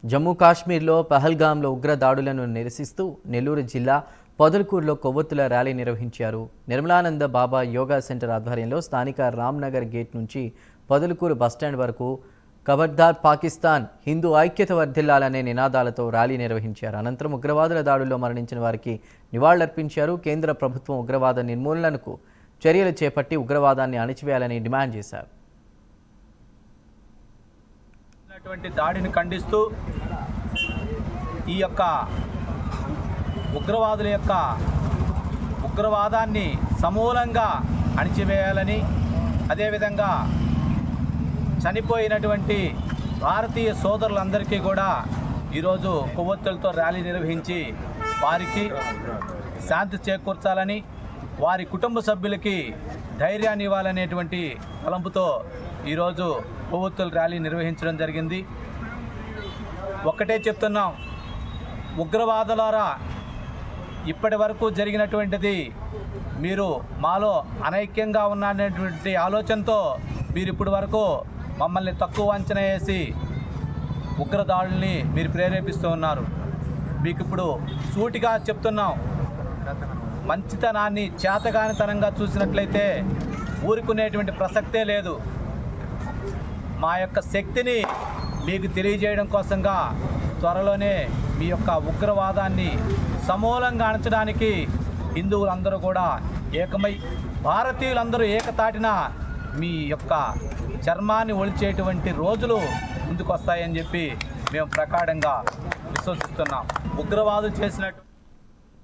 జమ్మూ కాశ్మీర్లో పహల్గాంలో ఉగ్ర దాడులను నిరసిస్తూ నెల్లూరు జిల్లా పొదలకూరులో కొవ్వొత్తుల ర్యాలీ నిర్వహించారు. నిర్మలానంద బాబా యోగా సెంటర్ ఆధ్వర్యంలో స్థానిక రామ్నగర్ గేట్ నుంచి పొదలకూరు బస్టాండ్ వరకు ఖబర్దార్ పాకిస్తాన్, హిందూ ఐక్యత వర్ధిల్లాలనే నినాదాలతో ర్యాలీ నిర్వహించారు. అనంతరం ఉగ్రవాదుల దాడుల్లో మరణించిన వారికి నివాళులర్పించారు. కేంద్ర ప్రభుత్వం ఉగ్రవాద నిర్మూలనకు చర్యలు చేపట్టి ఉగ్రవాదాన్ని అణిచివేయాలని డిమాండ్ చేశారు. దాడిని ఖండిస్తూ ఈ యొక్క ఉగ్రవాదుల యొక్క ఉగ్రవాదాన్ని సమూలంగా అణిచివేయాలని, అదేవిధంగా చనిపోయినటువంటి భారతీయ సోదరులందరికీ కూడా ఈరోజు కొవ్వొత్తులతో ర్యాలీ నిర్వహించి వారికి శాంతి చేకూర్చాలని, వారి కుటుంబ సభ్యులకి ధైర్యాన్ని ఇవ్వాలనేటువంటి తలంపుతో ఈరోజు కొవ్వొత్తుల ర్యాలీ నిర్వహించడం జరిగింది. ఒక్కటే చెప్తున్నాం, ఉగ్రవాదులారా ఇప్పటి వరకు జరిగినటువంటిది మీరు మాలో అనైక్యంగా ఉన్నటువంటి ఆలోచనతో మీరు ఇప్పటి వరకు మమ్మల్ని తక్కువ అంచనా వేసి ఉగ్రదాడుల్ని మీరు ప్రేరేపిస్తూ ఉన్నారు. మీకు ఇప్పుడు సూటిగా చెప్తున్నాం, మంచితనాన్ని చేతగానితనంగా చూసినట్లయితే ఊరుకునేటువంటి ప్రసక్తే లేదు. మా యొక్క శక్తిని మీకు తెలియజేయడం కోసంగా త్వరలోనే మీ యొక్క ఉగ్రవాదాన్ని సమూలంగా అణచడానికి హిందువులందరూ కూడా ఏకమై, భారతీయులందరూ ఏకతాటిన మీ యొక్క చర్మాన్ని ఒలిచేటువంటి రోజులు ముందుకొస్తాయని చెప్పి మేము ప్రగాఢంగా విశ్వసిస్తున్నాం. ఉగ్రవాదులు చేసినట్టు